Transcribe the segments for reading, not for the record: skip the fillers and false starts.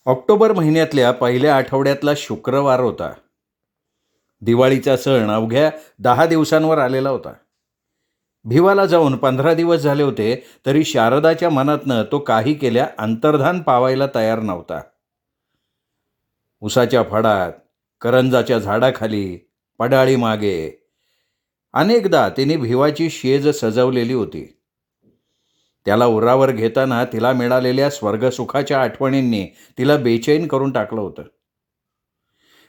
October महिन्यातल्या पहिल्या आठवड्यातला शुक्रवार होता. दिवाळीचा सण अवघ्या 10 दिवसांवर आलेला होता. भिवाला जाऊन 15 दिवस झाले होते, तरी शारदाच्या मनातनं तो काही केल्या अंतर्धान पावायला तयार नव्हता. उसाच्या फडात, करंजाच्या झाडाखाली, पडाळी मागे अनेकदा तिने भिवाची शेज सजवलेली होती. त्याला उरावर घेताना तिला मिळालेल्या स्वर्गसुखाच्या आठवणींनी तिला बेचैन करून टाकलं होतं.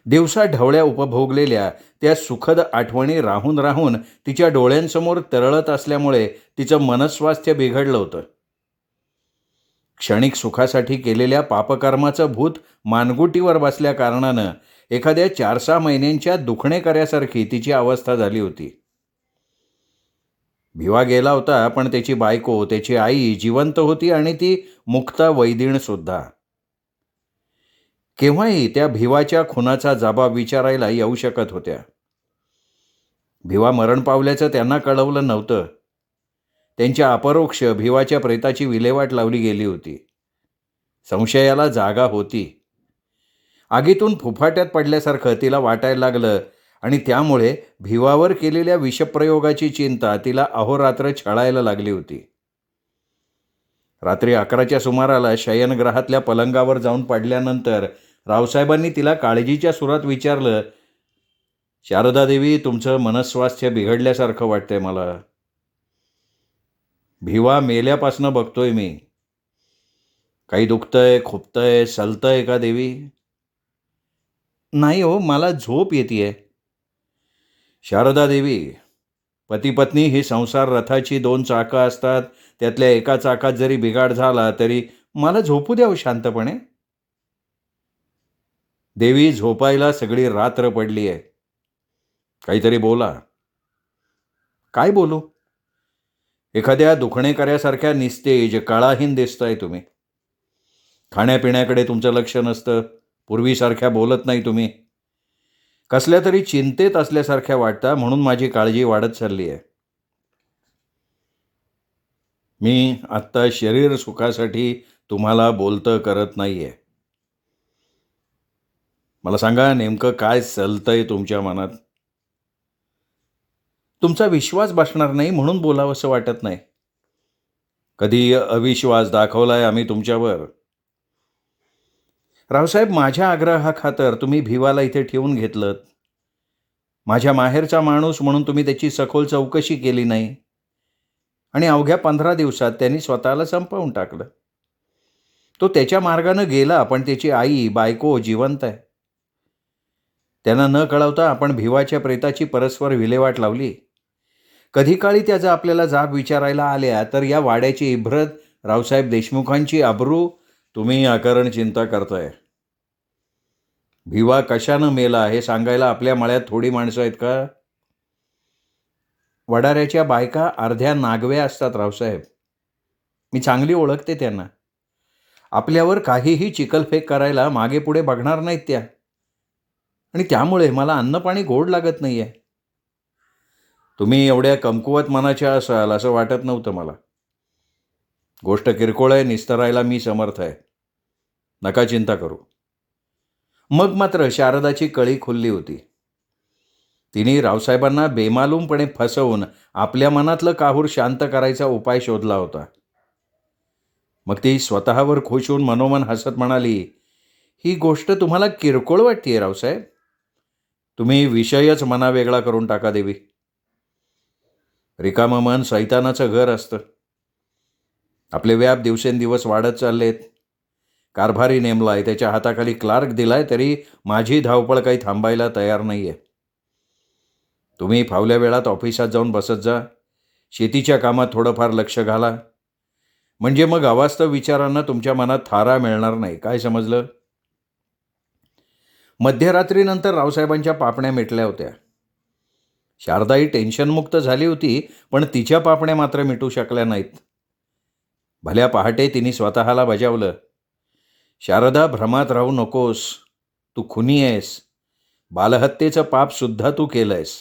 दिवसा ढवळ्या उपभोगलेल्या त्या सुखद आठवणी राहून राहून तिच्या डोळ्यांसमोर तरळत असल्यामुळे तिचं मनस्वास्थ्य बिघडलं होतं. क्षणिक सुखासाठी केलेल्या पापकर्माचं भूत मानगुटीवर बसल्या कारणानं एखाद्या 4-6 महिन्यांच्या दुखणेकऱ्यासारखी तिची अवस्था झाली होती. भिवा गेला होता, पण त्याची बायको, त्याची आई जिवंत होती आणि ती मुक्ता वैदिण सुद्धा. केव्हाही त्या भिवाच्या खुनाचा जबाब विचारायला येऊ शकत होत्या. भिवा मरण पावल्याचं त्यांना कळवलं नव्हतं. त्यांच्या अपरोक्ष भिवाच्या प्रेताची विल्हेवाट लावली गेली होती. संशयाला जागा होती. आगीतून फुफाट्यात पडल्यासारखं तिला वाटायला लागलं आणि त्यामुळे भिवावर केलेल्या विषप्रयोगाची चिंता तिला अहोरात्र छळायला लागली होती. रात्री 11च्या सुमाराला शयनगृहातल्या पलंगावर जाऊन पडल्यानंतर रावसाहेबांनी तिला काळजीच्या सुरात विचारलं, शारदा देवी, तुमचं मनस्वास्थ्य बिघडल्यासारखं वाटतंय मला. भिवा मेल्यापासनं बघतोय मी. काही दुखतंय, खुपतंय, सलतंय का देवी? नाही हो, मला झोप येतेय. शारदा देवी, पती पत्नी ही संसार रथाची 2 चाकं असतात. त्यातल्या एका चाकात जरी बिघाड झाला तरी मला झोपू द्यावं शांतपणे. देवी, झोपायला सगळी रात्र पडली आहे. काहीतरी बोला. काय बोलू? एखाद्या दुखणेकऱ्यासारख्या निस्तेज, कळाहीन दिसताय तुम्ही. खाण्यापिण्याकडे तुमचं लक्ष नसतं. पूर्वीसारख्या बोलत नाही तुम्ही. कसल्या तरी चिंतेत असल्यासारख्या वाटता, म्हणून माझी काळजी वाढत चालली आहे. मी आत्ता शरीर सुखासाठी तुम्हाला बोलतं करत नाहीये. मला सांगा, नेमकं काय चालतंय तुमच्या मनात? तुमचा विश्वास बसणार नाही म्हणून बोलावंसं वाटत नाही. कधी अविश्वास दाखवलाय आम्ही तुमच्यावर? रावसाहेब, माझ्या आग्रहाखातर तुम्ही भिवाला इथे ठेवून घेतलं. माझ्या माहेरचा माणूस म्हणून तुम्ही त्याची सखोल चौकशी केली नाही आणि अवघ्या 15 दिवसात त्यांनी स्वतःला संपवून टाकलं. तो त्याच्या मार्गानं गेला, पण त्याची आई, बायको जिवंत आहे. त्यांना न कळवता आपण भिवाच्या प्रेताची परस्पर विल्हेवाट लावली. कधी काळी त्याचा आपल्याला जाब विचारायला आल्या तर या वाड्याची इब्रत, रावसाहेब देशमुखांची अब्रू तुम्ही अकारण चिंता करताय. भिवा कशानं मेला हे सांगायला आपल्या मळ्यात थोडी माणसं आहेत का? वडाऱ्याच्या बायका अर्ध्या नागव्या असतात रावसाहेब. मी चांगली ओळखते त्यांना. आपल्यावर काहीही चिखलफेक करायला मागे पुढे बघणार नाहीत त्या. आणि त्यामुळे मला अन्नपाणी गोड लागत नाही आहे. तुम्ही एवढ्या कमकुवत मनाच्या असाल असं वाटत नव्हतं मला. गोष्ट किरकोळ आहे, निस्तरायला मी समर्थ आहे. नका चिंता करू. मग मात्र शारदाची कळी खुलली होती. तिने रावसाहेबांना बेमालूमपणे फसवून आपल्या मनातलं काहूर शांत करायचा उपाय शोधला होता. मग ती स्वतःवर खुश होऊन मनोमन हसत म्हणाली, ही गोष्ट तुम्हाला किरकोळ वाटतेय रावसाहेब. तुम्ही विषयच मनावेगळा करून टाका देवी. रिकामं मन सैतानाचं घर असतं. आपले व्याप दिवसेंदिवस वाढत चाललेत. कारभारी नेमलाय, त्याच्या हाताखाली क्लार्क दिलाय, तरी माझी धावपळ काही थांबायला तयार नाही आहे. तुम्ही फावल्या वेळात ऑफिसात जाऊन बसत जा. शेतीच्या कामात थोडंफार लक्ष घाला. म्हणजे मग अवास्तव विचारांना तुमच्या मनात थारा मिळणार नाही. काय समजलं? मध्यरात्रीनंतर रावसाहेबांच्या पापण्या मिटल्या होत्या. शारदाही टेन्शनमुक्त झाली होती, पण तिच्या पापण्या मात्र मिटू शकल्या नाहीत. भल्या पहाटे तिने स्वतःला बजावलं, शारदा, भ्रमात राहू नकोस. तू खुनी आहेस. बालहत्येचं पापसुद्धा तू केलंयस.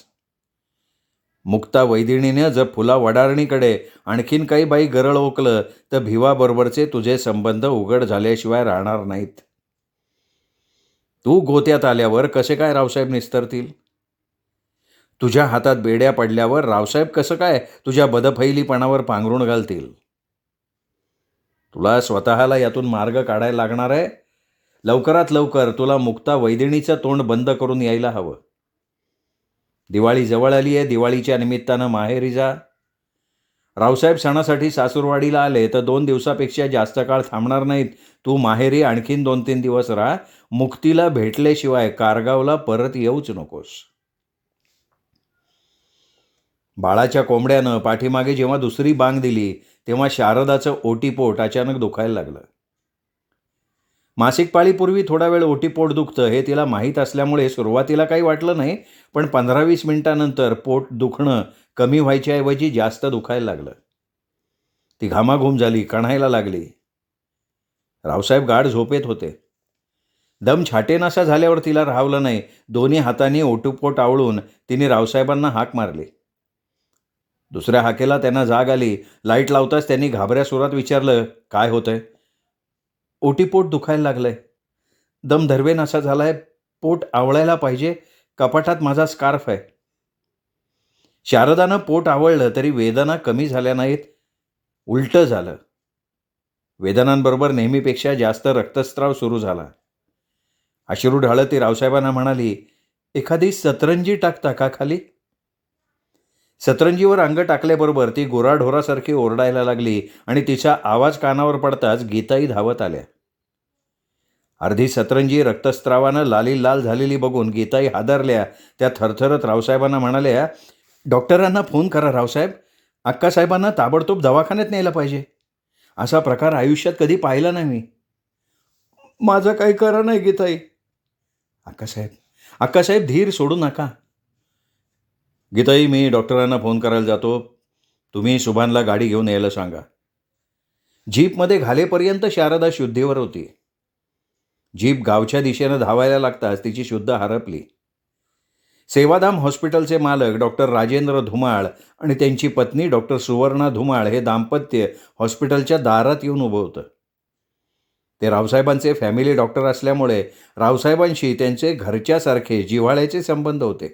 मुक्ता वैदिणीनं जर फुला वडारणीकडे आणखीन काही बाई गरळ ओकलं तर भिवाबरोबरचे तुझे संबंध उघड झाल्याशिवाय राहणार नाहीत. तू गोत्यात आल्यावर कसे काय रावसाहेब निस्तरतील? तुझ्या हातात बेड्या पडल्यावर रावसाहेब कसं काय तुझ्या बदफैलीपणावर पांघरूण घालतील? तुला स्वतःला यातून मार्ग काढायला लागणार आहे. लवकरात लवकर तुला मुक्ता वैदिणीचं तोंड बंद करून यायला हवं. दिवाळी जवळ आली आहे. दिवाळीच्या निमित्तानं माहेरी जा. रावसाहेब सणासाठी सासूरवाडीला आले तर 2 दिवसापेक्षा जास्त काळ थांबणार नाहीत. तू माहेरी आणखीन 2-3 दिवस राहा. मुक्तीला भेटल्याशिवाय कारगावला परत येऊच नकोस. बाळाच्या कोंबड्यानं पाठीमागे जेव्हा दुसरी बांग दिली तेव्हा शारदाचं ओटीपोट अचानक दुखायला लागलं. मासिक पाळीपूर्वी थोडा वेळ ओटीपोट दुखतं हे तिला माहीत असल्यामुळे सुरुवातीला काही वाटलं नाही, पण 15-20 मिनिटांनंतर पोट दुखणं कमी व्हायच्याऐवजी जास्त दुखायला लागलं. ती घामाघूम झाली, कणायला लागली. रावसाहेब गाढ झोपेत होते. दम छाटेनासा झाल्यावर तिला राहावलं नाही. दोन्ही हातांनी ओटीपोट आवळून तिने रावसाहेबांना हाक मारली. दुसऱ्या हाकेला त्यांना जाग आली. लाईट लावताच त्यांनी घाबऱ्या सुरात विचारलं, काय होतंय? ओटीपोट दुखायला लागलंय. दम धरवेनासा झालाय. पोट आवळायला पाहिजे. कपाटात माझा स्कार्फ आहे. शारदानं पोट आवळलं तरी वेदना कमी झाल्या नाहीत, उलटं झालं. वेदनांबरोबर नेहमीपेक्षा जास्त रक्तस्राव सुरू झाला. अश्रू ढाळत ती रावसाहेबांना म्हणाली, एखादी सतरंजी टाकता का खाली? सतरंजीवर अंग टाकल्याबरोबर ती गुराढोरासारखी ओरडायला लागली आणि तिचा आवाज कानावर पडताच गीताई धावत आल्या. अर्धी सतरंजी रक्तस्रावानं लाल झालेली बघून गीताई हादरल्या. त्या थरथरत रावसाहेबांना म्हणाल्या, डॉक्टरांना फोन करा रावसाहेब. अक्कासाहेबांना ताबडतोब दवाखान्यात न्यायला पाहिजे. असा प्रकार आयुष्यात कधी पाहिला नाही मी. माझं काही खरं नाही गीताई. अक्कासाहेब धीर सोडू नका. गीताई, मी डॉक्टरांना फोन करायला जातो. तुम्ही सुभानला गाडी घेऊन यायला सांगा. जीपमध्ये घालेपर्यंत शारदा शुद्धीवर होती. जीप गावच्या दिशेनं धावायला लागताच तिची शुद्ध हरपली. सेवाधाम हॉस्पिटलचे मालक डॉक्टर राजेंद्र धुमाळ आणि त्यांची पत्नी डॉक्टर सुवर्णा धुमाळ हे दाम्पत्य हॉस्पिटलच्या दारात येऊन उभं होतं. ते रावसाहेबांचे फॅमिली डॉक्टर असल्यामुळे रावसाहेबांशी त्यांचे घरच्यासारखे जिव्हाळ्याचे संबंध होते.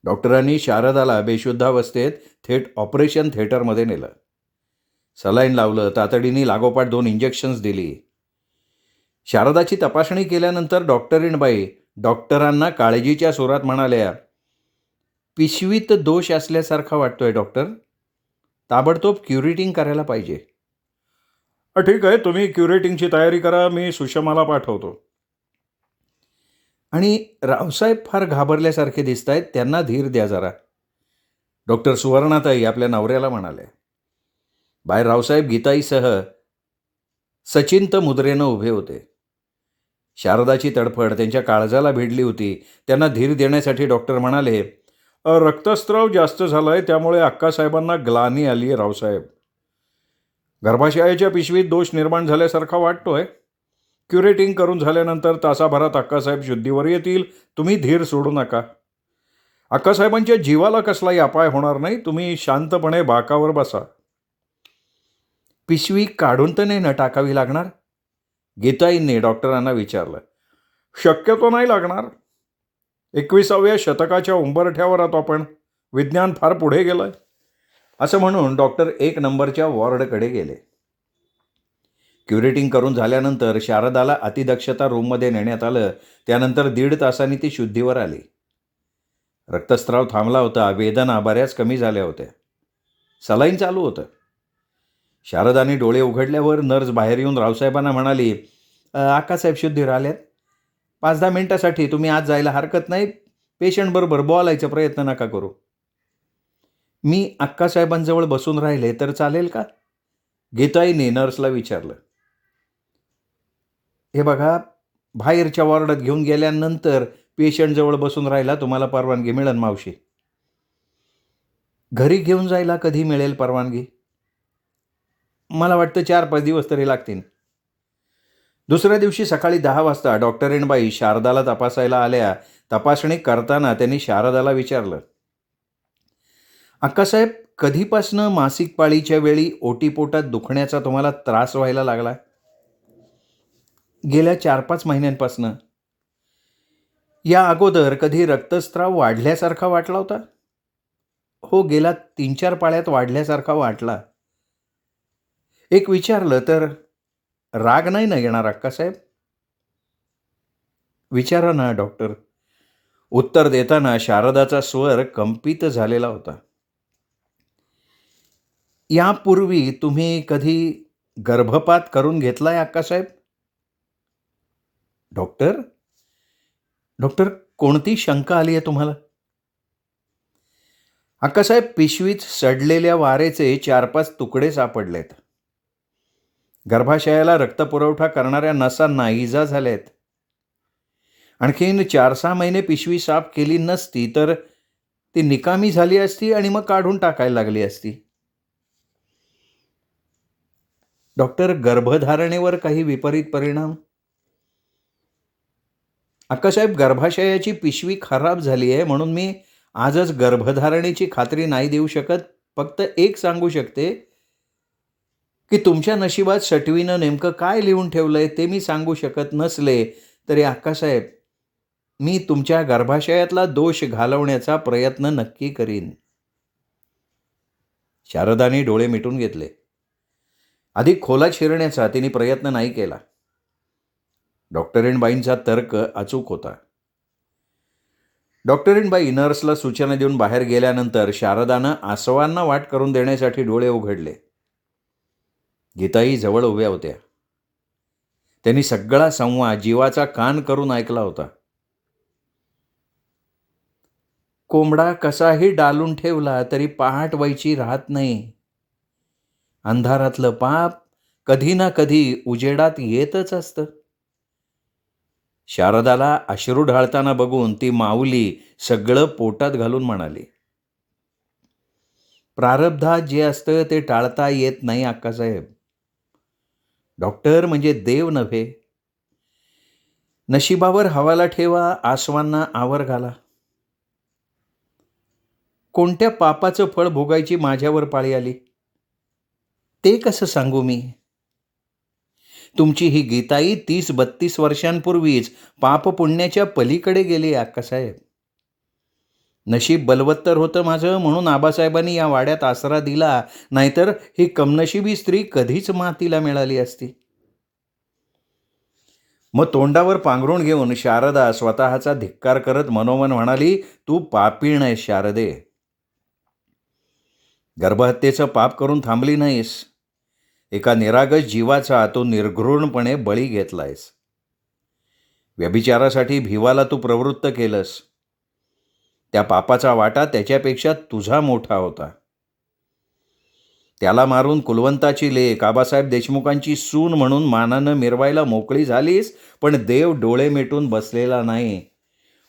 डॉक्टरांनी शारदाला बेशुद्धावस्थेत थेट ऑपरेशन थिएटरमध्ये नेलं. सलाईन लावलं. तातडीने लागोपाठ 2 इंजेक्शन्स दिली. शारदाची तपासणी केल्यानंतर डॉक्टरीणबाई डॉक्टरांना काळजीच्या सुरात म्हणाल्या, पिशवीत दोष असल्यासारखा वाटतोय डॉक्टर. ताबडतोब क्युरेटिंग करायला पाहिजे. ठीक आहे, तुम्ही क्युरेटिंगची तयारी करा. मी सुषमाला पाठवतो. आणि रावसाहेब फार घाबरल्यासारखे दिसत आहेत. त्यांना धीर द्या जरा. डॉक्टर सुवर्णाताई आपल्या नवऱ्याला म्हणाले. बाहेर रावसाहेब गीताईसह सचिंत मुद्रेनं उभे होते. शारदाची तडफड त्यांच्या काळजाला भिडली होती. त्यांना धीर देण्यासाठी डॉक्टर म्हणाले, रक्तस्राव जास्त झालाय, त्यामुळे अक्कासाहेबांना ग्लानी आली आहे रावसाहेब. गर्भाशयाच्या पिशवीत दोष निर्माण झाल्यासारखा वाटतोय. क्युरेटिंग करून झाल्यानंतर तासाभरात अक्कासाहेब शुद्धीवर येतील. तुम्ही धीर सोडू नका. अक्कासाहेबांच्या जीवाला कसलाही अपाय होणार नाही. तुम्ही शांतपणे बाकावर बसा. पिशवी काढून तर नाही न टाकावी लागणार? गीताईंनी डॉक्टरांना विचारलं. शक्यतो नाही लागणार. 21व्या शतकाच्या उंबरठ्यावर आहोत आपण. विज्ञान फार पुढे गेलंय. असं म्हणून डॉक्टर 1 नंबरच्या वॉर्डकडे गेले. क्युरेटिंग करून झाल्यानंतर शारदाला अतिदक्षता रूममध्ये नेण्यात आलं. त्यानंतर 1.5 तासांनी ती शुद्धीवर आली. रक्तस्राव थांबला होता. वेदना बऱ्याच कमी झाल्या होत्या. सलाईन चालू होतं. शारदाने डोळे उघडल्यावर नर्स बाहेर येऊन रावसाहेबांना म्हणाली, अक्कासाहेब शुद्धीवर आल्यात. 5-10 मिनिटासाठी तुम्ही आज जायला हरकत नाही. पेशंटबरोबर बोलायचा प्रयत्न नका करू. मी अक्कासाहेबांजवळ बसून राहिले तर चालेल का? गीताईने नर्सला विचारलं. हे बघा, बाहेरच्या वॉर्डात घेऊन गेल्यानंतर पेशंटजवळ बसून राहायला तुम्हाला परवानगी मिळेल मावशी. घरी घेऊन जायला कधी मिळेल परवानगी? मला वाटतं 4-5 दिवस तरी लागतील. दुसऱ्या दिवशी सकाळी 10 वाजता डॉक्टरीणबाई शारदाला तपासायला आल्या. तपासणी करताना त्यांनी शारदाला विचारलं, अक्कासाहेब, कधीपासनं मासिक पाळीच्या वेळी ओटीपोटात दुखण्याचा तुम्हाला त्रास व्हायला लागला? गेल्या 4-5 महिन्यांपासनं. या अगोदर कधी रक्तस्राव वाढल्यासारखा वाटला होता? हो, गेल्या 3-4 पाळ्यात वाढल्यासारखा वाटला. एक विचारलं तर राग नाही ना येणार अक्कासाहेब? विचारा ना डॉक्टर. उत्तर देताना शारदाचा स्वर कंपित झालेला होता. यापूर्वी तुम्ही कधी गर्भपात करून घेतलाय अक्कासाहेब? डॉक्टर? डॉक्टर, कोणती शंका आली आहे तुम्हाला? अक्कासाहेब, पिशवीत सडलेल्या वारेचे 4-5 तुकडे सापडलेत. गर्भाशयाला रक्तपुरवठा करणाऱ्या नसांना इजा झाल्यात. आणखीन 4-6 महिने पिशवी साफ केली नसती तर ती निकामी झाली असती आणि मग काढून टाकायला लागली असती. डॉक्टर, गर्भधारणेवर काही विपरीत परिणाम? अक्कासाहेब, गर्भाशयाची पिशवी खराब झाली आहे म्हणून मी आजच गर्भधारणेची खात्री नाही देऊ शकत. फक्त एक सांगू शकते की तुमच्या नशिबात सटवीनं नेमकं काय लिहून ठेवलंय ते मी सांगू शकत नसले तरी अक्कासाहेब, मी तुमच्या गर्भाशयातला दोष घालवण्याचा प्रयत्न नक्की करीन. शारदाने डोळे मिटून घेतले. अधिक खोलात शिरण्याचा तिने प्रयत्न नाही केला. डॉक्टरीणबाईंचा तर्क अचूक होता. डॉक्टरीणबाई नर्सला सूचना देऊन बाहेर गेल्यानंतर शारदानं आसवांना वाट करून देण्यासाठी डोळे उघडले. गीताई जवळ उभ्या होत्या. त्यांनी सगळा संवाद जीवाचा कान करून ऐकला होता. कोंबडा कसाही डालून ठेवला तरी पहाट व्हायची राहत नाही. अंधारातलं पाप कधी ना कधी उजेडात येतच असतं. शारदाला अश्रू ढाळताना बघून ती माऊली सगळं पोटात घालून म्हणाली, प्रारब्धात जे असतं ते टाळता येत नाही अक्कासाहेब. डॉक्टर म्हणजे देव नव्हे. नशिबावर हवाला ठेवा, आसवांना आवर घाला. कोणत्या पापाचं फळ भोगायची माझ्यावर पाळी आली ते कसं सांगू मी? तुमची ही गीताई 30-32 वर्षांपूर्वीच पाप पुण्याच्या पलीकडे गेली अक्कासाहेब. नशीब बलवत्तर होतं माझं म्हणून आबासाहेबांनी या वाड्यात आसरा दिला, नाहीतर ही कमनशिबी स्त्री कधीच मातीला मिळाली असती. मग तोंडावर पांघरून घेऊन शारदा स्वतःचा धिक्कार करत मनोमन म्हणाली, तू पापीण आहेस शारदे. गर्भहत्येचं पाप करून थांबली नाहीस. एका निरागस जीवाचा तू निर्घृणपणे बळी घेतलायस. व्यभिचारासाठी भिवाला तू प्रवृत्त केलंस. त्या पापाचा वाटा त्याच्यापेक्षा तुझा मोठा होता. त्याला मारून कुलवंताची लेक, आबासाहेब देशमुखांची सून म्हणून मानानं मिरवायला मोकळी झालीस, पण देव डोळे मिटून बसलेला नाही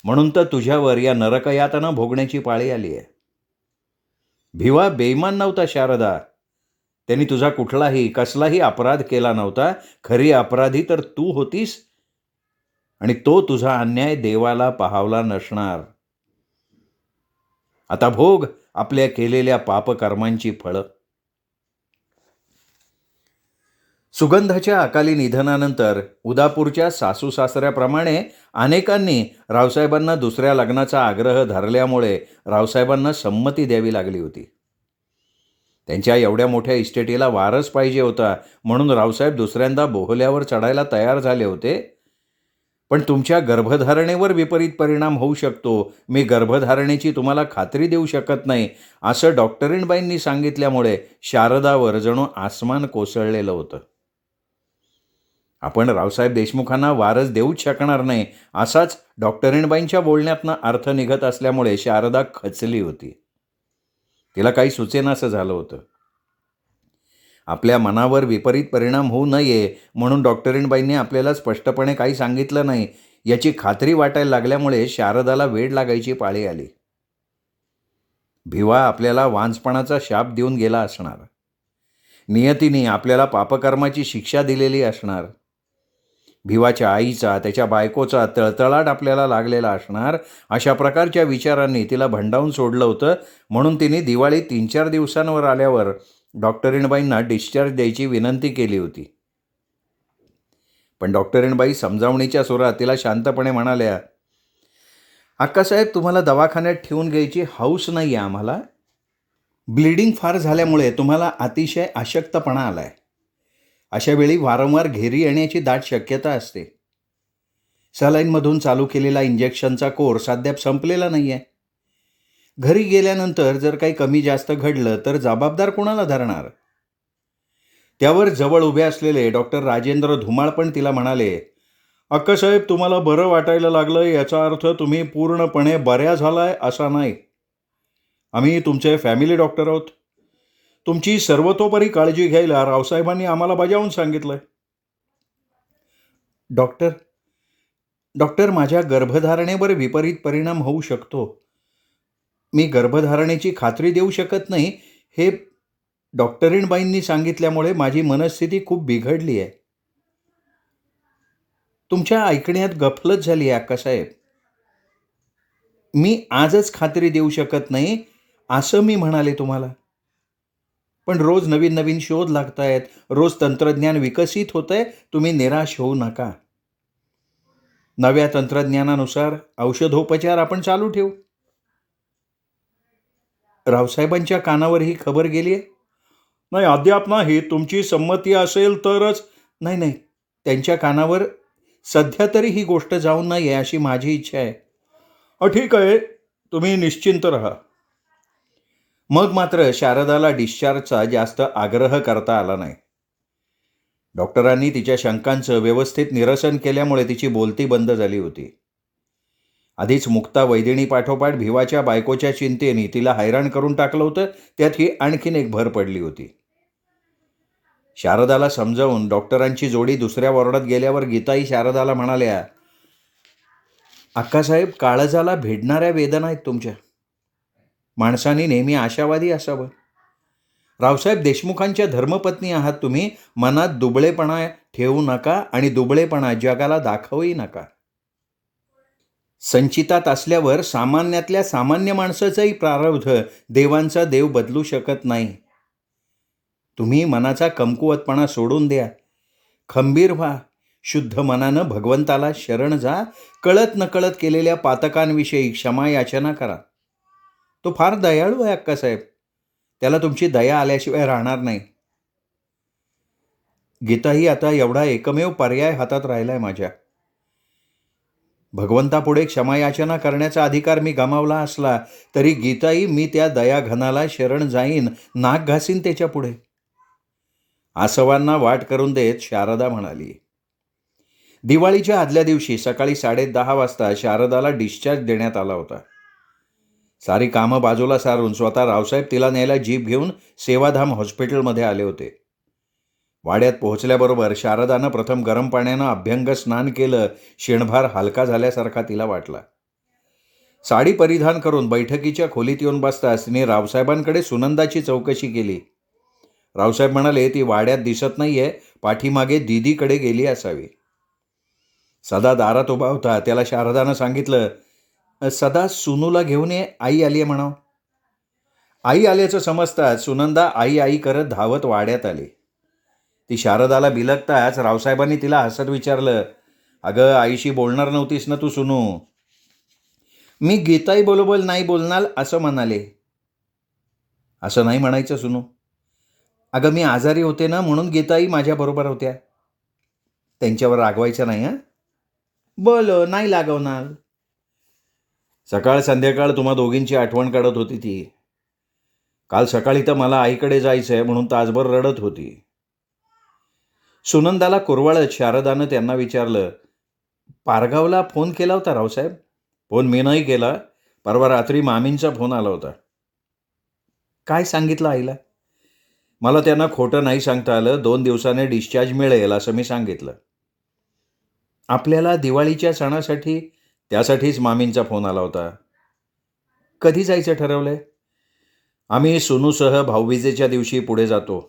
म्हणून तर तुझ्यावर या नरकयातना भोगण्याची पाळी आली आहे. भिवा बेईमान नव्हता शारदा. त्यांनी तुझा कुठलाही कसलाही अपराध केला नव्हता. खरी अपराधी तर तू होतीस आणि तो तुझा अन्याय देवाला पाहावला नसणार. आता भोग आपल्या केलेल्या पापकर्मांची फळं. सुगंधाच्या अकाली निधनानंतर उदापूरच्या सासू सासऱ्याप्रमाणे अनेकांनी रावसाहेबांना दुसऱ्या लग्नाचा आग्रह धरल्यामुळे रावसाहेबांना संमती द्यावी लागली होती. त्यांच्या एवढ्या मोठ्या इस्टेटीला वारस पाहिजे होता म्हणून रावसाहेब दुसऱ्यांदा बोहल्यावर चढायला तयार झाले होते. पण तुमच्या गर्भधारणेवर विपरीत परिणाम होऊ शकतो, मी गर्भधारणेची तुम्हाला खात्री देऊ शकत नाही, असं डॉक्टरीणबाईंनी सांगितल्यामुळे शारदावर जणू आसमान कोसळलेलं होतं. आपण रावसाहेब देशमुखांना वारस देऊच शकणार नाही असाच डॉक्टरीणबाईंच्या बोलण्यातनं अर्थ निघत असल्यामुळे शारदा खचली होती. तिला काही सुचेनासं झालं होतं. आपल्या मनावर विपरीत परिणाम होऊ नये म्हणून डॉक्टरीणबाईंनी आपल्याला स्पष्टपणे काही सांगितलं नाही याची खात्री वाटायला लागल्यामुळे शारदाला वेड लागायची पाळी आली. भिवा आपल्याला वांझपणाचा शाप देऊन गेला असणार. नियतीने आपल्याला पापकर्माची शिक्षा दिलेली असणार. भिवाच्या आईचा, त्याच्या बायकोचा तळतळाट आपल्याला लागलेला असणार. अशा प्रकारच्या विचारांनी तिला भंडावून सोडलं होतं म्हणून तिने दिवाळी 3-4 दिवसांवर आल्यावर डॉक्टरीणबाईंना डिस्चार्ज द्यायची विनंती केली होती. पण डॉक्टरीणबाई समजावणीच्या सुरात तिला शांतपणे म्हणाल्या, अक्कासाहेब, तुम्हाला दवाखान्यात ठेवून घ्यायची हौस नाही आहे आम्हाला. ब्लिडिंग फार झाल्यामुळे तुम्हाला अतिशय अशक्तपणा आला आहे. अशा वेळी वारंवार घेरी येण्याची दाट शक्यता असते. सलाईनमधून चालू केलेला इंजेक्शनचा कोर्स अद्याप संपलेला नाही आहे. घरी गेल्यानंतर जर काही कमी जास्त घडलं तर जबाबदार कोणाला धरणार? त्यावर जवळ उभे असलेले डॉक्टर राजेंद्र धुमाळ पण तिला म्हणाले, अक्कासाहेब, तुम्हाला बरं वाटायला लागलं याचा अर्थ तुम्ही पूर्णपणे बऱ्या झालाय असा नाही. आम्ही तुमचे फॅमिली डॉक्टर आहोत. तुमची सर्वतोपरी काळजी घ्यायला रावसाहेबांनी आम्हाला बजावून सांगितलंय. डॉक्टर डॉक्टर माझ्या गर्भधारणेवर विपरीत परिणाम होऊ शकतो. मी गर्भधारणेची खात्री देऊ शकत नाही हे डॉक्टरीणबाईंनी सांगितल्यामुळे माझी मनस्थिती खूप बिघडली आहे. तुमच्या ऐकण्यात गफलत झाली आहे अक्कासाहेब. मी आजच खात्री देऊ शकत नाही असं मी म्हणाले तुम्हाला. पण रोज नवीन नवीन शोध लागत आहेत, रोज तंत्रज्ञान विकसित होत आहे. तुम्ही निराश होऊ नका. नव्या तंत्रज्ञानानुसार औषधोपचार आपण चालू ठेवू. रावसाहेबांच्या कानावर ही खबर गेली आहे? नाही, अद्याप नाही. तुमची संमती असेल तरच. नाही नाही, त्यांच्या कानावर सध्या तरी ही गोष्ट जाऊ नये अशी माझी इच्छा आहे. ठीक आहे, तुम्ही निश्चिंत राहा. मग मात्र शारदाला डिस्चार्जचा जास्त आग्रह करता आला नाही. डॉक्टरांनी तिच्या शंकांचं व्यवस्थित निरसन केल्यामुळे तिची बोलती बंद झाली होती. आधीच मुक्ता वैदिणी पाठोपाठ भिवाच्या बायकोच्या चिंतेने तिला हैराण करून टाकलं होतं. त्यात ही आणखीन एक भर पडली होती. शारदाला समजावून डॉक्टरांची जोडी दुसऱ्या वॉर्डात गेल्यावर गीताई शारदाला म्हणाल्या, अक्कासाहेब, काळजाला भिडणाऱ्या वेदना आहेत तुमच्या. माणसाने नेहमी आशावादी असावं. रावसाहेब देशमुखांच्या धर्मपत्नी आहात तुम्ही. मनात दुबळेपणा ठेवू नका आणि दुबळेपणा जगाला दाखवही नका. संचितात असल्यावर सामान्यातल्या सामान्य माणसाचाही प्रारब्ध देवांचा देव बदलू शकत नाही. तुम्ही मनाचा कमकुवतपणा सोडून द्या. खंबीर व्हा. शुद्ध मनानं भगवंताला शरण जा. कळत नकळत केलेल्या पातकांविषयी क्षमा याचना करा. तो फार दयाळू आहे अक्कासाहेब. त्याला तुमची दया आल्याशिवाय राहणार नाही. गीताही आता एवढा एकमेव पर्याय हातात राहिलाय माझ्या. भगवंतापुढे क्षमायाचना करण्याचा अधिकार मी गमावला असला तरी गीताई, मी त्या दयाघनाला शरण जाईन, नाक घासीन त्याच्या पुढे. आसवांना वाट करून देत शारदा म्हणाली. दिवाळीच्या आदल्या दिवशी सकाळी 10:30 वाजता शारदाला डिस्चार्ज देण्यात आला होता. सारी कामं बाजूला सारून स्वतः रावसाहेब तिला न्यायला जीप घेऊन सेवाधाम हॉस्पिटलमध्ये आले होते. वाड्यात पोहोचल्याबरोबर शारदानं प्रथम गरम पाण्यानं अभ्यंग स्नान केलं. क्षणभर हलका झाल्यासारखा तिला वाटला. साडी परिधान करून बैठकीच्या खोलीत येऊन बसताच तिने रावसाहेबांकडे सुनंदाची चौकशी केली. रावसाहेब म्हणाले, ती वाड्यात दिसत नाहीये, पाठीमागे दीदीकडे गेली असावी. सदा दारात उभा होता. त्याला शारदानं सांगितलं, सदा सुनूला घेऊन ये, आई आली आहे म्हणावं. आई आल्याचं समजताच सुनंदा आई आई करत धावत वाड्यात आली. ती शारदाला बिलगताच रावसाहेबांनी तिला हसत विचारलं, अगं, आईशी बोलणार नव्हतीस ना तू सुनू? मी गीताई बरोबर नाही बोलणार असं म्हणाले. असं नाही म्हणायचं सुनू. अगं, मी आजारी होते ना म्हणून गीताई माझ्याबरोबर होत्या. त्यांच्यावर रागवायचं नाही हं. बोलो, नाही लागवणार. सकाळ संध्याकाळ तुम्हा दोघींची आठवण काढत होती ती. काल सकाळी तर मला आईकडे जायचं आहे म्हणून तासभर रडत होती. सुनंदाला कुरवाळत शारदानं त्यांना विचारलं, पारगावला फोन केला होता रावसाहेब? फोन मी नाही केला. परवा रात्री मामींचा फोन आला होता. काय सांगितलं आईला? मला त्यांना खोटं नाही सांगता आलं. 2 दिवसाने डिस्चार्ज मिळेल असं मी सांगितलं. आपल्याला दिवाळीच्या सणासाठी? त्यासाठीच मामींचा फोन आला होता. कधी जायचं ठरवलंय? आम्ही सुनूसह भाऊबीजेच्या दिवशी पुढे जातो.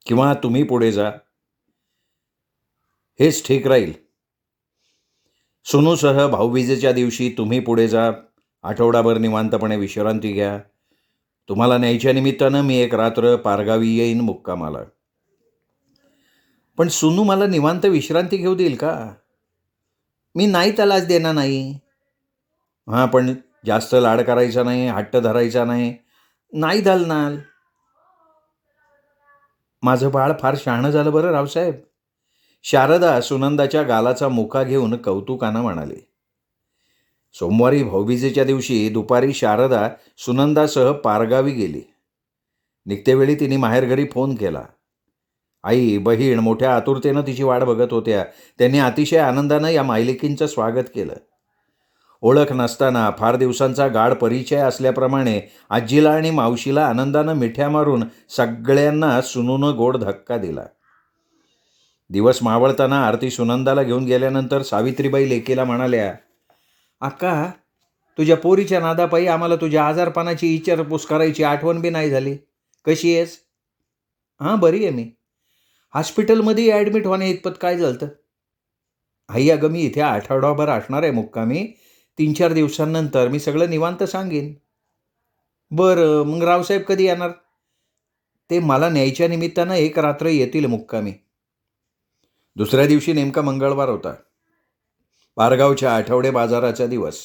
किंवा तुम्ही पुढे जा, हेच ठीक राहील. सुनूसह भाऊबीजेच्या दिवशी तुम्ही पुढे जा. आठवडाभर निवांतपणे विश्रांती घ्या. तुम्हाला न्यायच्या निमित्तानं मी एक रात्र पारगावी येईन मुक्कामाला. पण सुनू मला निवांत विश्रांती घेऊ देईल का? मी नाही त्यालाच देणार नाही. हां, पण जास्त लाड करायचा नाही, हट्ट धरायचा नाही. नाही धरणार. माझं बाळ फार शहाणं झालं बरं रावसाहेब. शारदा सुनंदाच्या गालाचा मुका घेऊन कौतुकानं म्हणाली. सोमवारी भाऊबीजेच्या दिवशी दुपारी शारदा सुनंदासह पारगावी गेली. निघतेवेळी तिने माहेरघरी फोन केला. आई, बहीण मोठ्या आतुरतेनं तिची वाट बघत होत्या. त्यांनी अतिशय आनंदानं या मायलेकींचं स्वागत केलं. ओळख नसताना फार दिवसांचा गाढ परिचय असल्याप्रमाणे आजीला आणि मावशीला आनंदानं मिठ्या मारून सगळ्यांना सुनूनं गोड धक्का दिला. दिवस मावळताना आरती सुनंदाला घेऊन गेल्यानंतर सावित्रीबाई लेकीला म्हणाल्या, अक्का, तुझ्या पोरीच्या नादापायी आम्हाला तुझ्या आजारपणाची विचारपूस करायची आठवण बी नाही झाली. कशी आहेस? हां, बरी आहे मी. हॉस्पिटलमध्ये ॲडमिट होण्या इतपत काय झालं? आई, अगं मी इथे आठवडाभर असणार आहे मुक्कामी. 3-4 दिवसांनंतर मी सगळं निवांत सांगेन. बरं, मग रावसाहेब कधी येणार? ते मला न्यायच्या निमित्तानं एक रात्र येतील मुक्कामी. दुसऱ्या दिवशी नेमका मंगळवार होता. पारगावच्या आठवडे बाजाराचा दिवस.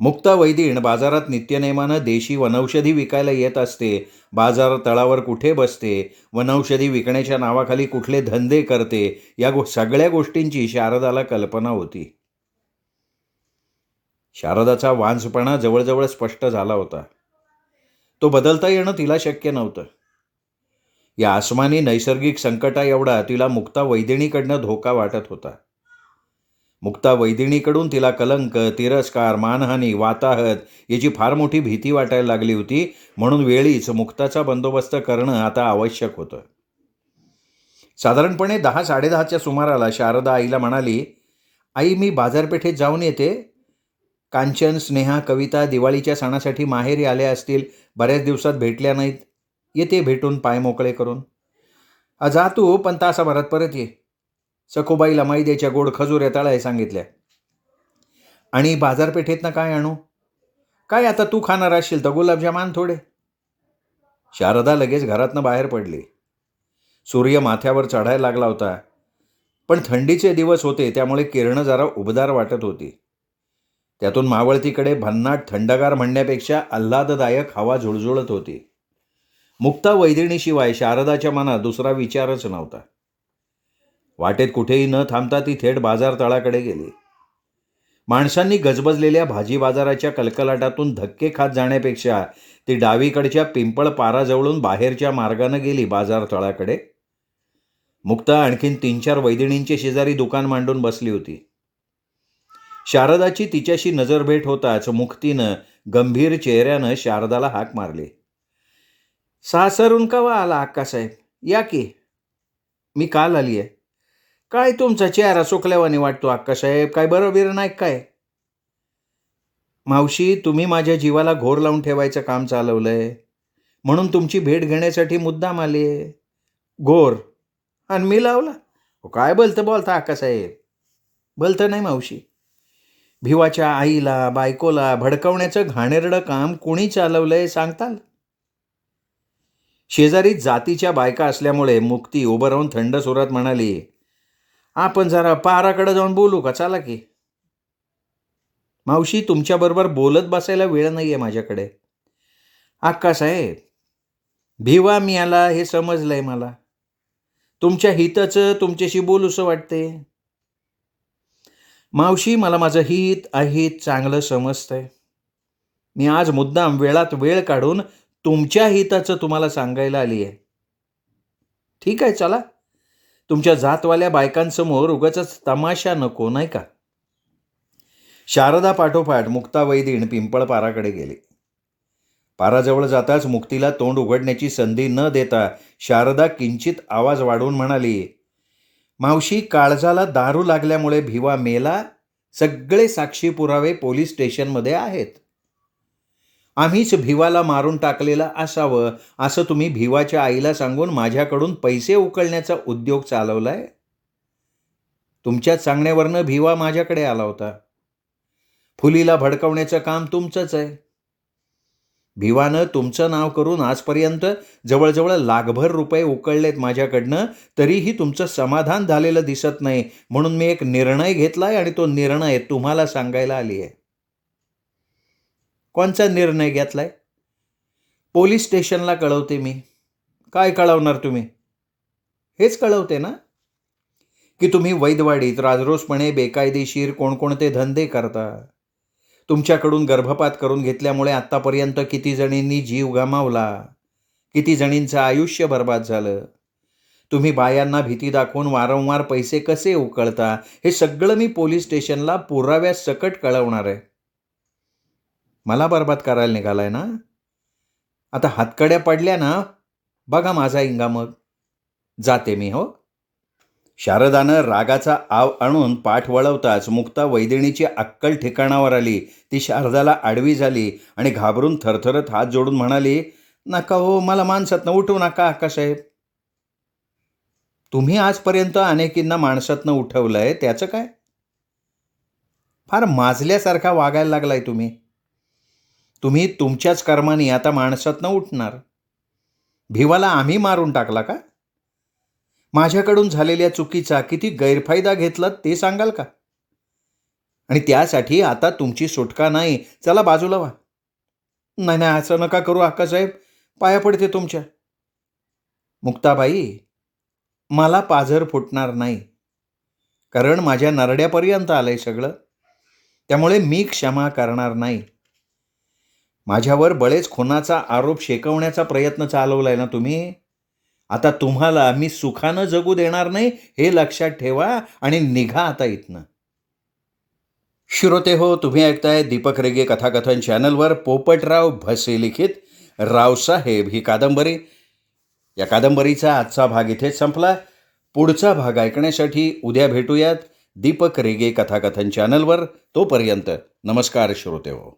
मुक्ता वैदिण बाजारात नित्यनेमानं देशी वनौषधी विकायला येत असते. बाजार तळावर कुठे बसते, वनौषधी विकण्याच्या नावाखाली कुठले धंदे करते, या सगळ्या गोष्टींची शारदाला कल्पना होती. शारदाचा वांझपणा जवळजवळ स्पष्ट झाला होता. तो बदलता येणं तिला शक्य नव्हतं. या आसमानी नैसर्गिक संकटा एवढा तिला मुक्ता वैदिणीकडनं धोका वाटत होता. मुक्ता वैदिणीकडून तिला कलंक, तिरस्कार, मानहानी, वाताहत याची फार मोठी भीती वाटायला लागली होती. म्हणून वेळीच मुक्ताचा बंदोबस्त करणं आता आवश्यक होतं. साधारणपणे 10-10:30च्या सुमाराला शारदा आईला म्हणाली, आई, मी बाजारपेठेत जाऊन येते. कांचन, स्नेहा, कविता दिवाळीच्या सणासाठी माहेरी आल्या असतील. बऱ्याच दिवसात भेटल्या नाहीत. येते भेटून पाय मोकळे करून. जा तू, पण तासाभरात परत ये. सखूबाईला मैद्याच्या गोड खजुऱ्या तळाय सांगितल्या. आणि बाजारपेठेतनं काय आणू? काय आता तू खाणार असशील तर गुलाबजाम आण थोडे. शारदा लगेच घरातनं बाहेर पडली. सूर्य माथ्यावर चढायला लागला होता. पण थंडीचे दिवस होते, त्यामुळे किरणं जरा उबदार वाटत होती. त्यातून मावळतीकडे भन्नाट थंडगार म्हणण्यापेक्षा आल्हाददायक हवा झुळझुळत होती. मुक्ता वैदिणीशिवाय शारदाच्या मनात दुसरा विचारच नव्हता. वाटेत कुठेही न थांबता ती थेट बाजार तळाकडे गेली. माणसांनी गजबजलेल्या भाजी बाजाराच्या कलकलाटातून धक्के खात जाण्यापेक्षा ती डावीकडच्या पिंपळ पाराजवळून बाहेरच्या मार्गानं गेली बाजार तळाकडे. मुक्ता आणखीन 3-4 वैदिणींचे शेजारी दुकान मांडून बसली होती. शारदाची तिच्याशी नजरभेट होताच मुक्तीनं गंभीर चेहऱ्यानं शारदाला हाक मारली. सासरून कवा आला अक्कासाहेब? या की. मी काल आली आहे. काय तुमचा चेहरा सुकल्यावानी वाटतो अक्कासाहेब? काय बरोबर नाही काय? मावशी, तुम्ही माझ्या जीवाला घोर लावून ठेवायचं काम चालवलंय, म्हणून तुमची भेट घेण्यासाठी मुद्दाम आले. घोर? आणि मी लावला? काय बोलता अक्कासाहेब? बोलतं नाही मावशी. भिवाच्या आईला, बायकोला भडकवण्याचं घाणेरडं काम कोणी चालवलंय सांगताल? शेजारी जातीच्या बायका असल्यामुळे मुक्ती उभं राहून थंड सुरात म्हणाली, आपण जरा पाराकडे जाऊन बोलू का? चला की. मावशी, तुमच्याबरोबर बोलत बसायला वेळ नाही आहे माझ्याकडे. अक्कासाहेब, भिवा मियाला हे समजलंय मला. तुमच्या हिताचं तुमच्याशी बोलूसं वाटते. मावशी, मला माझं हित अहित चांगलं समजतंय. मी आज मुद्दाम वेळात वेळ काढून तुमच्या हिताचं तुम्हाला सांगायला आली आहे. ठीक आहे, चला. तुमच्या जातवाल्या बायकांसमोर उगाचच तमाशा नको, नाही का? शारदा पाठोपाठ मुक्ता वैदिण पिंपळ पाराकडे गेली. पाराजवळ जाताच मुक्तीला तोंड उघडण्याची संधी न देता शारदा किंचित आवाज वाढवून म्हणाली, मावशी, काळजाला दारू लागल्यामुळे भिवा मेला. सगळे साक्षी पुरावे पोलीस स्टेशनमध्ये आहेत. आम्हीच भिवाला मारून टाकलेलं असावं असं तुम्ही भिवाच्या आईला सांगून माझ्याकडून पैसे उकळण्याचा उद्योग चालवलाय. तुमच्याच सांगण्यावरनं भिवा माझ्याकडे आला होता. फुलीला भडकवण्याचं काम तुमचंच आहे. भिवानं तुमचं नाव करून आजपर्यंत जवळजवळ लाखभर रुपये उकळलेत माझ्याकडनं, तरीही तुमचं समाधान झालेलं दिसत नाही. म्हणून मी एक निर्णय घेतलाय आणि तो निर्णय तुम्हाला सांगायला आली आहे. कोणचा निर्णय घेतलाय? पोलीस स्टेशनला कळवते मी. काय कळवणार तुम्ही? हेच कळवते ना की तुम्ही वैधवाडीत राजरोसपणे बेकायदेशीर कोणकोणते धंदे करता. तुमच्याकडून गर्भपात करून घेतल्यामुळे आत्तापर्यंत किती जणींनी जीव गमावला, किती जणींचं आयुष्य बर्बाद झालं. तुम्ही बायांना भीती दाखवून वारंवार पैसे कसे उकळता, हे सगळं मी पोलीस स्टेशनला पुराव्यासकट कळवणार आहे. मला बर्बाद करायला निघालाय ना? आता हातकड्या पडल्या ना, बघा माझा इंगा मग. जाते मी हो. शारदानं रागाचा आव आणून पाठ वळवताच मुक्ता वैदिणीची अक्कल ठिकाणावर आली. ती शारदाला आडवी झाली आणि घाबरून थरथरत हात जोडून म्हणाली, नका हो, मला माणसातनं उठवू नका अक्कासाहेब. तुम्ही आजपर्यंत अनेकींना माणसातनं उठवलंय, त्याचं काय? फार माजल्यासारखा वागायला लागलाय तुम्ही. तुम्ही तुमच्याच कर्माने आता माणसातनं उठणार. भिवाला आम्ही मारून टाकला का? माझ्याकडून झालेल्या चुकीचा किती गैरफायदा घेतलात ते सांगाल का? आणि त्यासाठी आता तुमची सुटका नाही. चला बाजूला व्हा. नाही नाही, असं नका करू अक्कासाहेब, पाया पडते तुमच्या. मुक्ताबाई, मला पाझर फुटणार नाही, कारण माझ्या नरड्यापर्यंत आलंय सगळं. त्यामुळे मी क्षमा करणार नाही. माझ्यावर बळेच खुनाचा आरोप शेकवण्याचा प्रयत्न चालवलाय ना तुम्ही. आता तुम्हाला मी सुखानं जगू देणार नाही, हे लक्षात ठेवा आणि निघा आता इथनं. श्रोते हो, तुम्ही ऐकताय दीपक रेगे कथाकथन चॅनलवर पोपटराव भसे लिखित रावसाहेब ही कादंबरी. या कादंबरीचा आजचा भाग इथेच संपला. पुढचा भाग ऐकण्यासाठी उद्या भेटूयात दीपक रेगे कथाकथन चॅनलवर. तोपर्यंत नमस्कार श्रोते हो.